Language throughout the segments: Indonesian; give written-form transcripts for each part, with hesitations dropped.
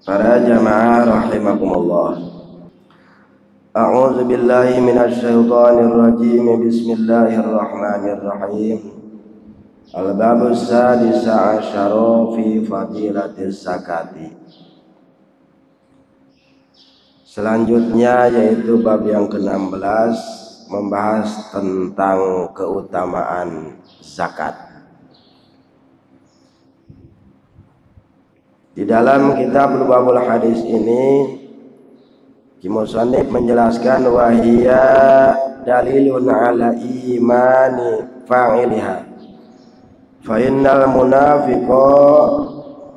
Para jamaah rahimakumullah. A'udzu billahi minasyaitonir rajim. Bismillahirrahmanirrahim. Al-babus sadis asyara fi fadilatis zakati. Selanjutnya yaitu bab yang ke-16 membahas tentang keutamaan zakat. Di dalam kitab Babul Hadis ini Musannif menjelaskan wahia dalilun ala imani fa'iliha fa innal munafiqa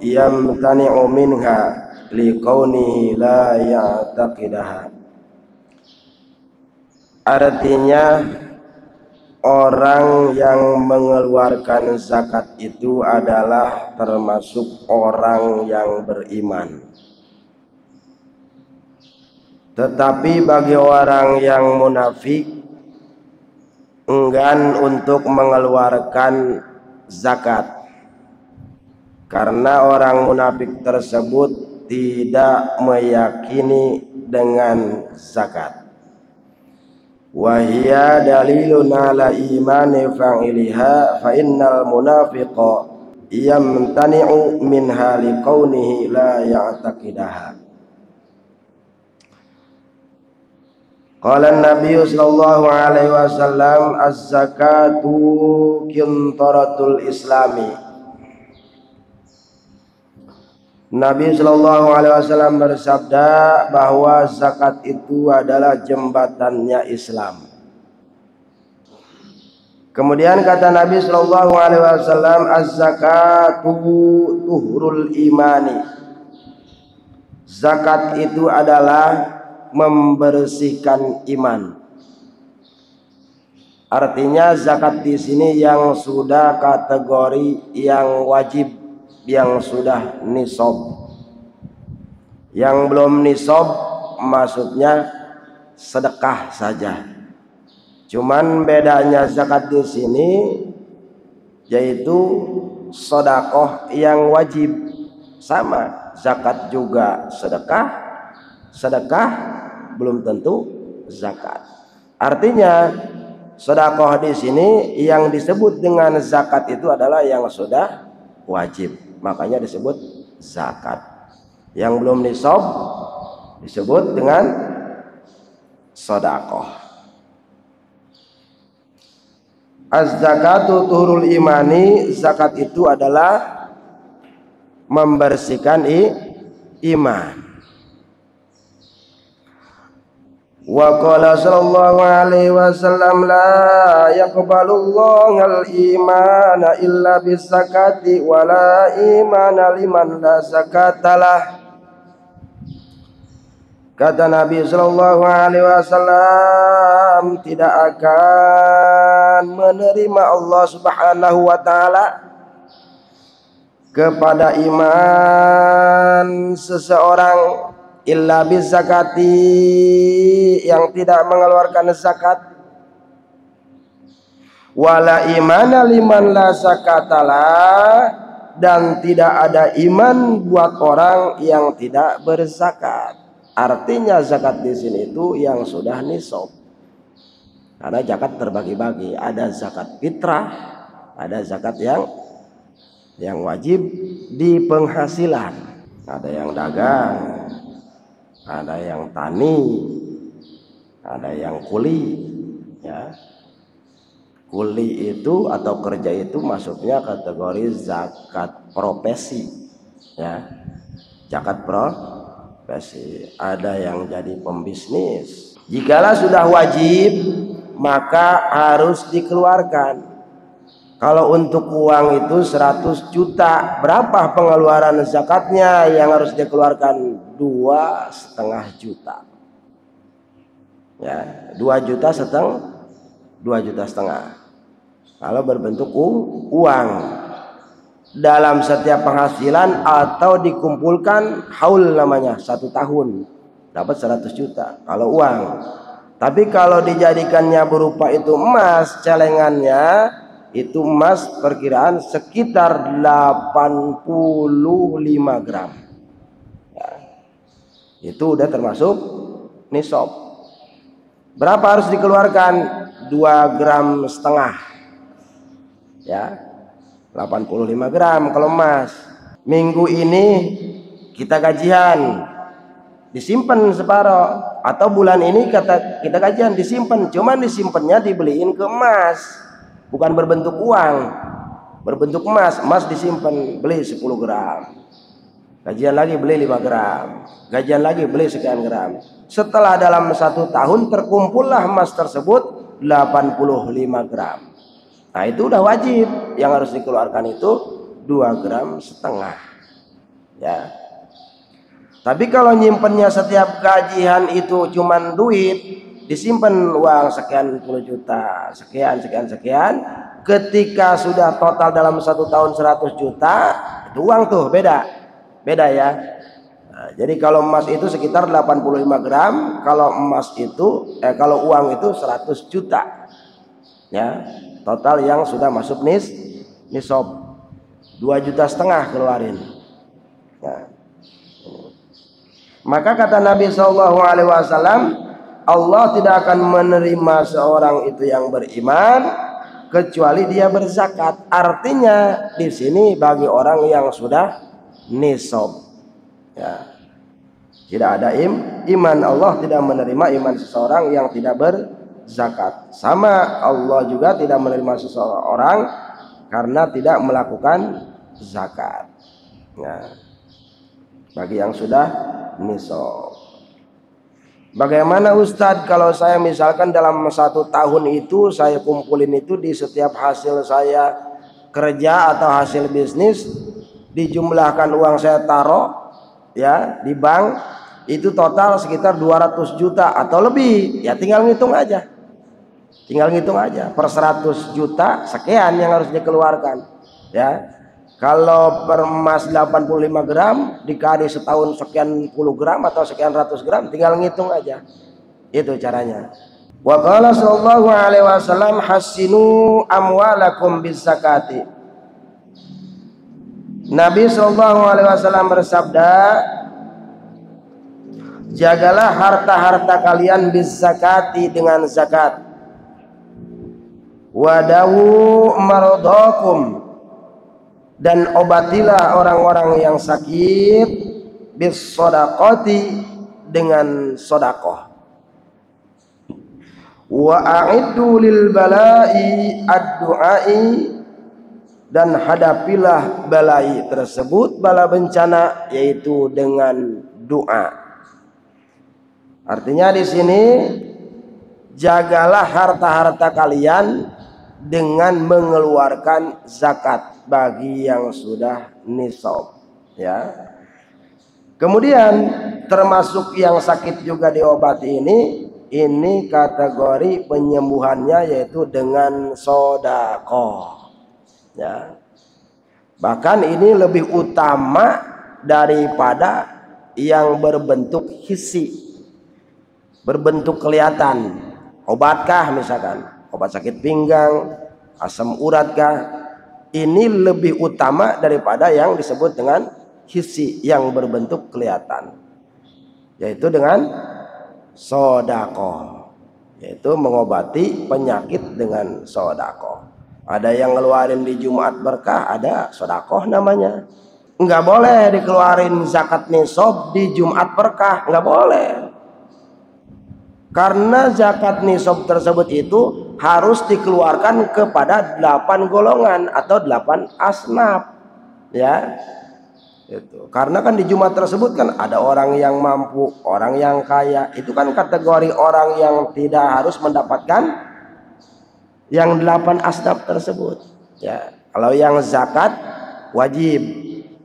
yamtani'u minha liqaunihi la ya'taqidaha. Artinya orang yang mengeluarkan zakat itu adalah termasuk orang yang beriman. Tetapi bagi orang yang munafik enggan untuk mengeluarkan zakat, karena orang munafik tersebut tidak meyakini dengan zakat. Wahia dalilun ala imani fa'iliha fa innal munafiqa yamtani'u minha liqaunihi la ya'taqidaha. Qala Nabi sallallahu alaihi wasallam az-zakatu qintaratul islami. Nabi sallallahu alaihi wasallam bersabda bahwa zakat itu adalah jembatannya Islam. Kemudian kata Nabi sallallahu alaihi wasallam az-zakatu tuhrul imani. Zakat itu adalah membersihkan iman. Artinya zakat di sini yang sudah kategori yang wajib, yang sudah nisab. Yang belum nisab maksudnya sedekah saja. Cuman bedanya zakat di sini yaitu sedekah yang wajib. Sama, zakat juga sedekah, sedekah belum tentu zakat. Artinya sedekah di sini yang disebut dengan zakat itu adalah yang sudah wajib, makanya disebut zakat. Yang belum nisab disebut dengan sedekah. Az-zakatu tuhurul imani, zakat itu adalah membersihkan iman. Wa qala sallallahu alaihi wasallam la yaqbalullahu al-imana illa bis-zakati wa la imana liman la zakatalah. Kata Nabi sallallahu alaihi wasallam, tidak akan menerima Allah Subhanahu wa taala kepada iman seseorang illa bizakati, yang tidak mengeluarkan zakat, wala imana liman la zakatalah, dan tidak ada iman buat orang yang tidak berzakat. Artinya zakat di sini itu yang sudah nisab. Karena zakat terbagi-bagi, ada zakat fitrah, ada zakat yang wajib di penghasilan. Ada yang dagang, ada yang tani, ada yang kuli, ya. Kuli itu atau kerja itu masuknya kategori zakat profesi, ya. Zakat profesi. Ada yang jadi pembisnis. Jikalau sudah wajib, maka harus dikeluarkan. Kalau untuk uang itu 100 juta, berapa pengeluaran zakatnya yang harus dikeluarkan? 2,5 juta. Ya, 2,5 juta. Kalau berbentuk uang dalam setiap penghasilan atau dikumpulkan haul namanya 1 tahun dapat 100 juta kalau uang. Tapi kalau dijadikannya berupa itu emas, celengannya itu emas perkiraan sekitar 85 gram. Ya, Itu udah termasuk nisab. Berapa harus dikeluarkan? 2,5 gram ya, 85 gram kalau emas. Minggu ini kita gajian, disimpan separuh, atau bulan ini kita gajian disimpan, cuman disimpannya dibeliin ke emas, bukan berbentuk uang, berbentuk emas. Emas disimpan, beli 10 gram, gajian lagi beli 5 gram, gajian lagi beli sekian gram. Setelah dalam 1 tahun terkumpullah emas tersebut 85 gram. Nah itu udah wajib, yang harus dikeluarkan itu 2,5 gram ya. Tapi kalau nyimpennya setiap gajian itu cuman duit, disimpan uang sekian puluh juta, sekian, ketika sudah total dalam 1 tahun 100 juta, itu uang tuh beda ya. Nah, jadi kalau emas itu sekitar 85 gram, kalau emas itu kalau uang itu 100 juta ya, total yang sudah masuk nisab 2,5 juta keluarin. Nah, maka kata Nabi SAW, Allah tidak akan menerima seorang itu yang beriman kecuali dia berzakat. Artinya di sini bagi orang yang sudah nisab ya. Tidak ada iman, Allah tidak menerima iman seseorang yang tidak berzakat. Sama Allah juga tidak menerima seseorang karena tidak melakukan zakat. Nah, bagi yang sudah nisab. Bagaimana Ustadz kalau saya misalkan dalam 1 tahun itu saya kumpulin itu di setiap hasil saya kerja atau hasil bisnis, dijumlahkan uang saya taruh ya di bank, itu total sekitar 200 juta atau lebih ya, tinggal ngitung aja per 100 juta sekian yang harus dikeluarkan ya. Kalau per emas 85 gram dikali setahun sekian puluh gram atau sekian ratus gram, tinggal ngitung aja. Itu caranya. Wa qala sallallahu alaihi wasallam hassinu amwalakum bizakati. Nabi sallallahu alaihi wasallam bersabda, jagalah harta-harta kalian bizakati dengan zakat. Wadawu maradakum, dan obatilah orang-orang yang sakit bis sodaqati dengan sodakoh. Wa a'iddu lil balai ad-du'ai, dan hadapilah balai tersebut, bala bencana, yaitu dengan doa. Artinya di sini jagalah harta-harta kalian dengan mengeluarkan zakat bagi yang sudah nisab ya. Kemudian termasuk yang sakit juga diobati ini kategori penyembuhannya yaitu dengan sedekah ya. Bahkan ini lebih utama daripada yang berbentuk hissi, berbentuk kelihatan. Obatkah misalkan obat sakit pinggang, asam uratkah, ini lebih utama daripada yang disebut dengan hissi yang berbentuk kelihatan, yaitu dengan sedekah, yaitu mengobati penyakit dengan sedekah. Ada yang ngeluarin di Jumat berkah, ada sedekah namanya. Enggak boleh dikeluarin zakat nisab di Jumat berkah, enggak boleh. Karena zakat nisab tersebut itu harus dikeluarkan kepada 8 golongan atau 8 asnaf ya. Itu karena kan di Jumat tersebut kan ada orang yang mampu, orang yang kaya, itu kan kategori orang yang tidak harus mendapatkan yang 8 asnaf tersebut ya. Kalau yang zakat wajib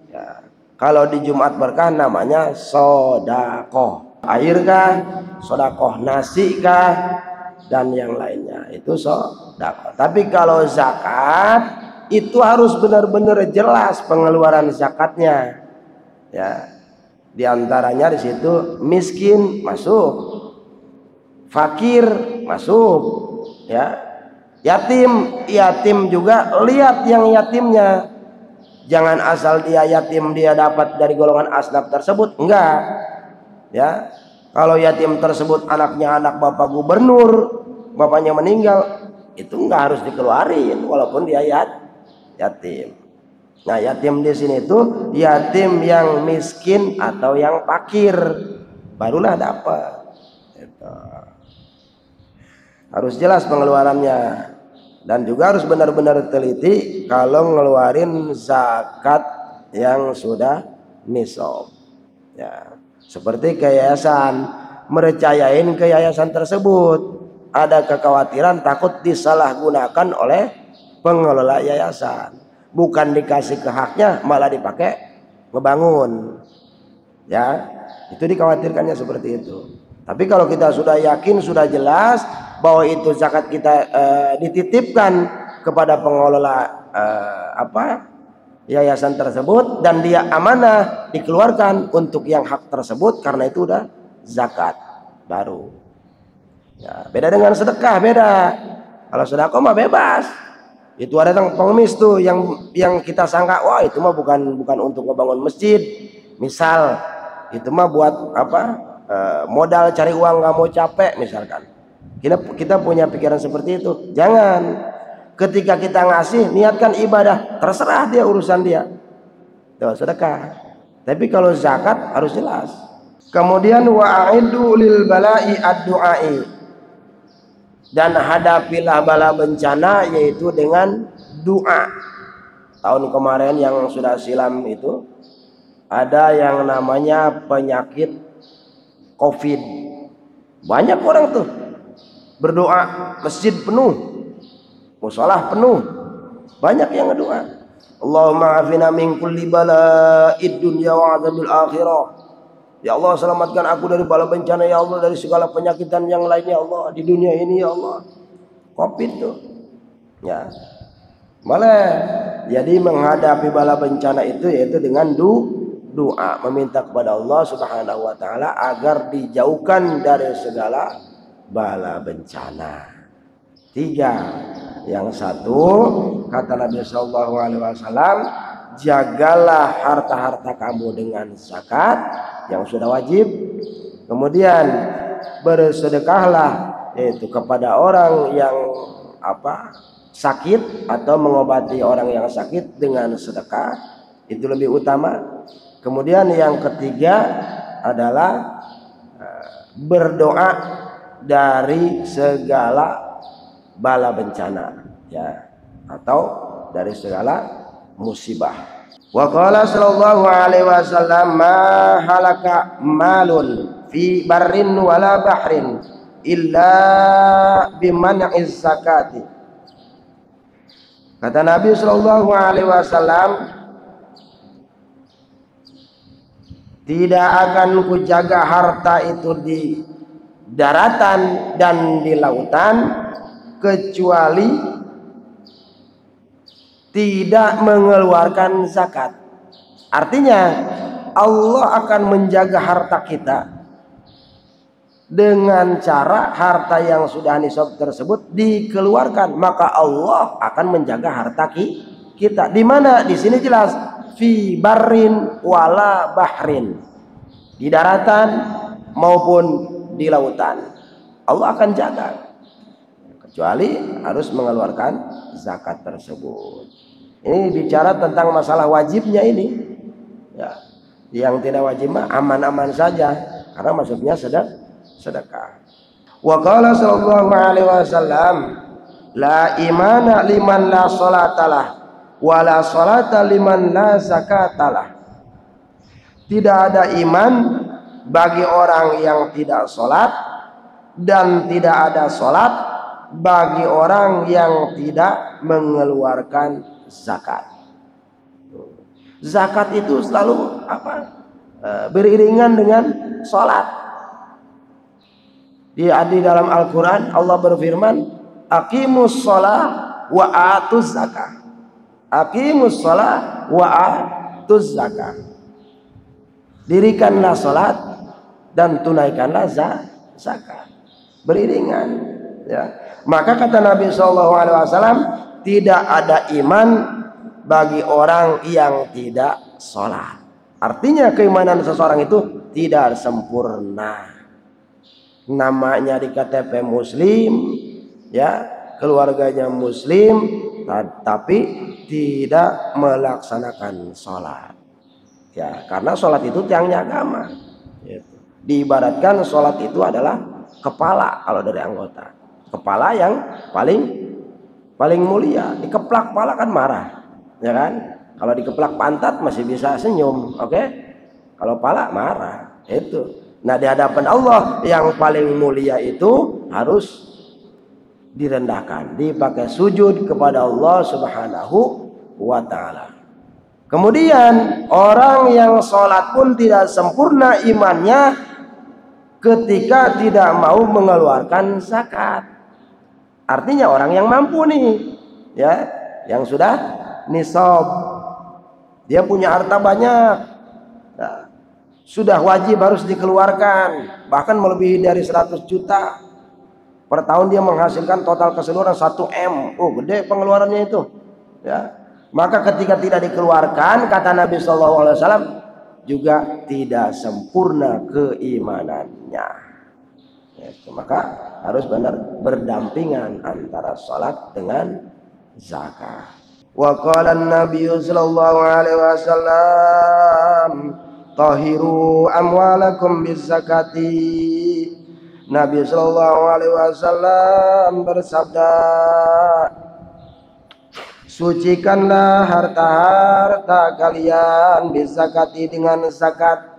ya. Kalau di Jumat berkah namanya sedekah. Air kah, sedekah nasi kah, dan yang lainnya itu sedekah. Tapi kalau zakat itu harus benar-benar jelas pengeluaran zakatnya ya. Di antaranya di situ miskin masuk, fakir masuk ya, yatim juga lihat yang yatimnya. Jangan asal dia yatim dia dapat dari golongan asnaf tersebut, enggak. Ya, kalau yatim tersebut anaknya anak bapak gubernur, bapaknya meninggal, itu nggak harus dikeluarin walaupun dia yatim. Nah, yatim di sini itu yatim yang miskin atau yang fakir, barulah dapat. Gitu. Harus jelas pengeluarannya, dan juga harus benar-benar teliti kalau ngeluarin zakat yang sudah nisab. Ya, seperti ke yayasan, merecayain ke yayasan tersebut, ada kekhawatiran takut disalahgunakan oleh pengelola yayasan, bukan dikasih ke haknya malah dipakai ngebangun. Ya, itu dikhawatirkannya seperti itu. Tapi kalau kita sudah yakin, sudah jelas bahwa itu zakat kita dititipkan kepada pengelola yayasan tersebut, dan dia amanah dikeluarkan untuk yang hak tersebut, karena itu udah zakat baru. Ya, beda dengan sedekah, beda. Kalau sedekah mah bebas. Itu ada pengemis tuh yang kita sangka wah itu mah bukan untuk ngebangun masjid. Misal itu mah buat modal cari uang, nggak mau capek misalkan. Kita punya pikiran seperti itu. Jangan. Ketika kita ngasih, niatkan ibadah, terserah dia, urusan dia. Itu sedekah. Tapi kalau zakat harus jelas. Kemudian wa'iddu lil bala'i ad-du'ai, dan hadapilah bala bencana yaitu dengan doa. Tahun kemarin yang sudah silam itu ada yang namanya penyakit COVID. Banyak orang tuh berdoa, masjid penuh, musolah penuh, banyak yang berdoa. Allahumma afina min kulli bala'id dunya wa azabil akhirah. Ya Allah, selamatkan aku dari bala bencana ya Allah, dari segala penyakitan yang lainnya ya Allah di dunia ini ya Allah. COVID tuh. Ya. Boleh. Jadi menghadapi bala bencana itu yaitu dengan doa, meminta kepada Allah Subhanahu wa taala agar dijauhkan dari segala bala bencana. 3. Yang satu, kata Nabi sallallahu alaihi wasallam, jagalah harta-harta kamu dengan zakat yang sudah wajib. Kemudian bersedekahlah yaitu kepada orang yang sakit, atau mengobati orang yang sakit dengan sedekah, itu lebih utama. Kemudian yang ketiga adalah berdoa dari segala bala bencana, ya, atau dari segala musibah. Wa qala sallallahu alaihi wasallam, ma halaka malun fi barrin wala bahrin illa biman'iz zakati. Kata Nabi sallallahu alaihi wasallam, tidak akan kujaga harta itu di daratan dan di lautan kecuali tidak mengeluarkan zakat. Artinya Allah akan menjaga harta kita dengan cara harta yang sudah nisab tersebut dikeluarkan, maka Allah akan menjaga harta kita. Di mana? Di sini jelas fi barrin wala bahrin, di daratan maupun di lautan Allah akan jaga, kecuali harus mengeluarkan zakat tersebut. Ini bicara tentang masalah wajibnya ini, ya. Yang tidak wajib mah aman-aman saja, karena maksudnya sedekah. Wa qala sallallahu alaihi wasallam, la imana liman la salatalah wa la salata liman la zakatalah. Tidak ada iman bagi orang yang tidak sholat, dan tidak ada sholat bagi orang yang tidak mengeluarkan zakat. Zakat itu selalu beriringan dengan sholat. Di dalam Al-Quran Allah berfirman, aqimus sholah wa atuz zakah. Aqimus sholah wa atuz zakah. Dirikanlah sholat dan tunaikanlah zakat, beriringan, ya. Maka kata Nabi SAW, tidak ada iman bagi orang yang tidak sholat. Artinya keimanan seseorang itu tidak sempurna. Namanya di KTP muslim, ya, keluarganya muslim, tapi tidak melaksanakan sholat. Ya, karena sholat itu tiangnya agama. Gitu. Diibaratkan sholat itu adalah kepala kalau dari anggota. Kepala yang paling mulia. Dikeplak kepala kan marah, ya kan? Kalau dikeplak pantat masih bisa senyum, oke? Kalau pala marah, itu. Nah, di hadapan Allah yang paling mulia itu harus direndahkan, dipakai sujud kepada Allah Subhanahu wa ta'ala. Kemudian orang yang sholat pun tidak sempurna imannya ketika tidak mau mengeluarkan zakat. Artinya orang yang mampu nih, ya, yang sudah nisab, dia punya harta banyak, nah, sudah wajib harus dikeluarkan, bahkan melebihi dari 100 juta per tahun, dia menghasilkan total keseluruhan 1 M. Oh, gede pengeluarannya itu, ya. Maka ketika tidak dikeluarkan, kata Nabi SAW, juga tidak sempurna keimanannya. Ya, maka harus benar berdampingan antara sholat dengan zakat. Wa qala an-nabiy sallallahu alaihi wasallam, tahiru amwalakum bizakati. Nabi sallallahu alaihi wasallam bersabda, sucikanlah harta-harta kalian bizakati, dengan zakat.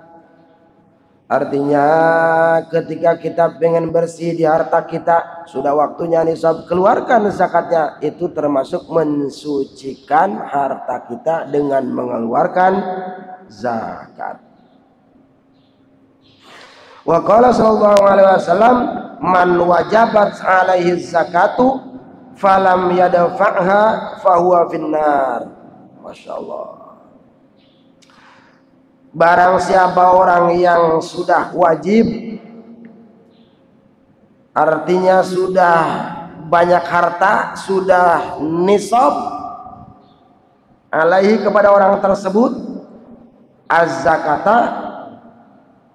Artinya ketika kita pengen bersih di harta kita, sudah waktunya nisab, keluarkan zakatnya. Itu termasuk mensucikan harta kita dengan mengeluarkan zakat. Wa qala sallallahu alaihi wasallam, man wajabat alaihi zakatu falam yadfa'ha fahuwa finnar. Masya Allah. Barang siapa orang yang sudah wajib, artinya sudah banyak harta, sudah nisab, alaihi kepada orang tersebut, az-zakata,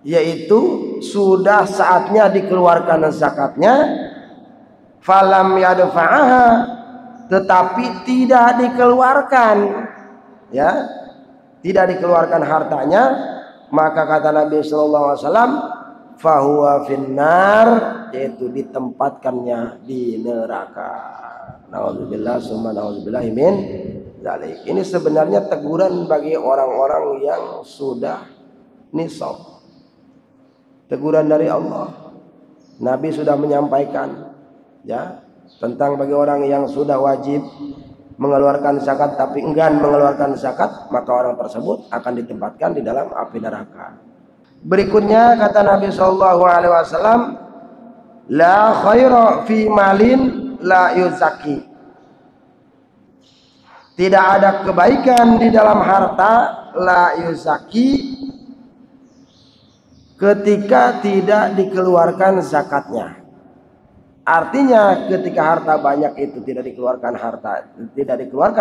yaitu sudah saatnya dikeluarkan zakatnya, falam yadfa'aha, tetapi tidak dikeluarkan, ya, tidak dikeluarkan hartanya, maka kata Nabi SAW, fahuwa finnar, yaitu ditempatkannya di neraka. Nauzubillah summa nauzubillah min dzalik. Ini sebenarnya teguran bagi orang-orang yang sudah nisab. Teguran dari Allah. Nabi sudah menyampaikan, ya, tentang bagi orang yang sudah wajib mengeluarkan zakat tapi enggan mengeluarkan zakat, maka orang tersebut akan ditempatkan di dalam api neraka. Berikutnya kata Nabi sallallahu alaihi wasallam, la khaira fi malin la yuzaki. Tidak ada kebaikan di dalam harta la yuzaki, ketika tidak dikeluarkan zakatnya. Artinya ketika harta banyak itu tidak dikeluarkan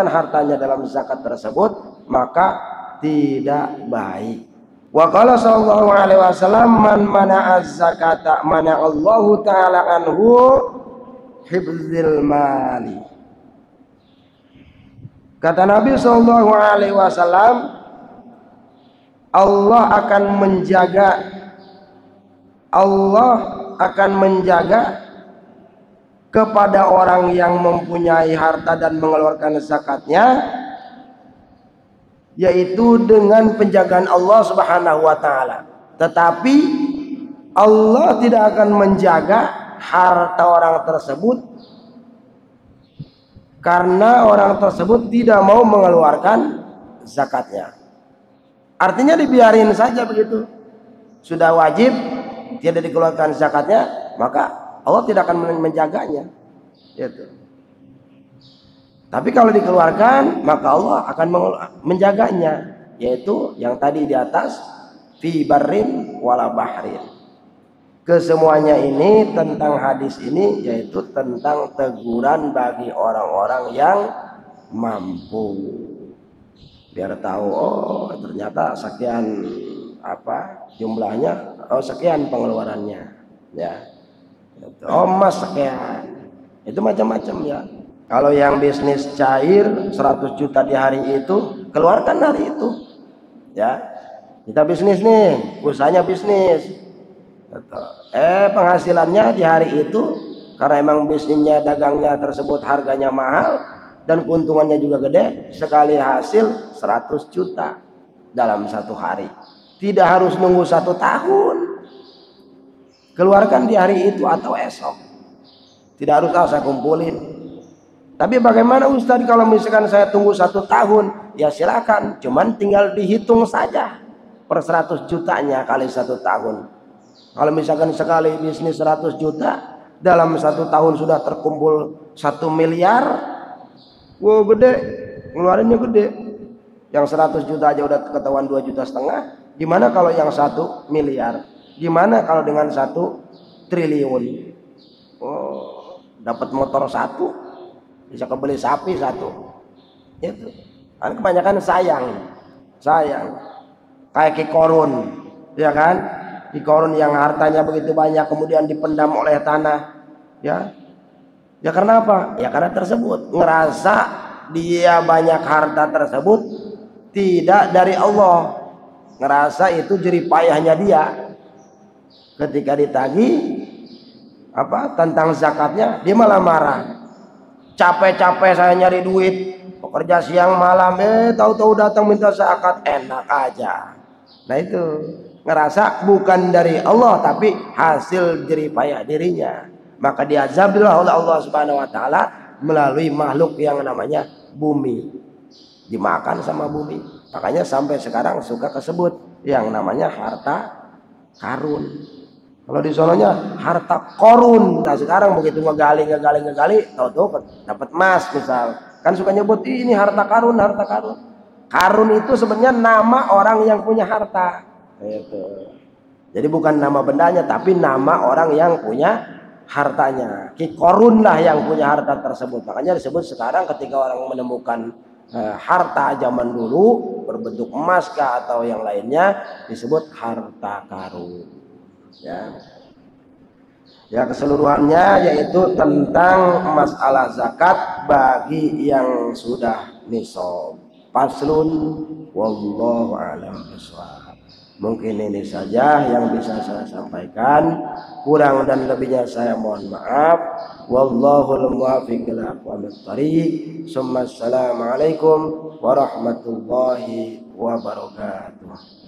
hartanya dalam zakat tersebut, maka tidak baik. Wa qala sallallahu alaihi wasallam, man mana'a zakata mana'allahu ta'ala anhu hifzil mali. Kata Nabi sallallahu alaihi wasallam, Allah akan menjaga kepada orang yang mempunyai harta dan mengeluarkan zakatnya, yaitu dengan penjagaan Allah Subhanahu wa ta'ala. Tetapi Allah tidak akan menjaga harta orang tersebut karena orang tersebut tidak mau mengeluarkan zakatnya. Artinya dibiarin saja begitu. Sudah wajib, tidak dikeluarkan zakatnya, maka Allah tidak akan menjaganya, gitu. Tapi kalau dikeluarkan, maka Allah akan menjaganya, yaitu yang tadi di atas, fi barrin wala bahrin. Kesemuanya ini tentang hadis ini, yaitu tentang teguran bagi orang-orang yang mampu, biar tahu, oh ternyata sekian apa jumlahnya, oh sekian pengeluarannya ya. Oh emas sekian, itu macam-macam ya. Kalau yang bisnis cair 100 juta di hari itu, keluarkan hari itu ya. Kita bisnis nih, usahanya bisnis, penghasilannya di hari itu karena emang bisnisnya dagangnya tersebut harganya mahal dan keuntungannya juga gede, sekali hasil 100 juta dalam satu hari. Tidak harus nunggu 1 tahun, keluarkan di hari itu atau esok, tidak harus saya kumpulin. Tapi bagaimana Ustaz kalau misalkan saya tunggu 1 tahun? Ya silakan, cuman tinggal dihitung saja per 100 jutanya kali 1 tahun. Kalau misalkan sekali bisnis 100 juta, dalam 1 tahun sudah terkumpul 1 miliar, wow gede, ngeluarinnya gede. Yang 100 juta aja udah ketahuan 2,5 juta. Gimana kalau yang 1 miliar? Gimana kalau dengan 1 triliun? Oh, dapat motor 1, bisa kebeli sapi 1. Itu kan kebanyakan sayang kayak Ki Korun ya kan, Ki Korun yang hartanya begitu banyak kemudian dipendam oleh tanah ya karena apa? Ya karena tersebut ngerasa dia banyak harta tersebut tidak dari Allah, ngerasa itu jerih payahnya dia. Ketika ditagih tentang zakatnya, dia malah marah. Capek-capek saya nyari duit, bekerja siang malam, tahu-tahu datang minta zakat, enak aja. Nah itu ngerasa bukan dari Allah tapi hasil jerih payah dirinya, maka diazabillah oleh Allah Subhanahu Wa Taala melalui makhluk yang namanya bumi, dimakan sama bumi. Makanya sampai sekarang suka kesebut yang namanya harta karun. Kalau di sononya harta korun. Nah sekarang begitu ngegali, tahu-tahu dapat emas misal. Kan suka nyebut ini harta karun. Karun itu sebenarnya nama orang yang punya harta. Gitu. Jadi bukan nama bendanya, tapi nama orang yang punya hartanya. Ki Korun lah yang punya harta tersebut. Makanya disebut sekarang ketika orang menemukan harta zaman dulu berbentuk emas kah atau yang lainnya disebut harta karun. Ya keseluruhannya yaitu tentang masalah zakat bagi yang sudah nisab. Faslun wallahu a'lam bishawab. Mungkin ini saja yang bisa saya sampaikan, kurang dan lebihnya saya mohon maaf. Wallahul muwaffiq ila aqwamit thariq. Assalamualaikum warahmatullahi wabarakatuh.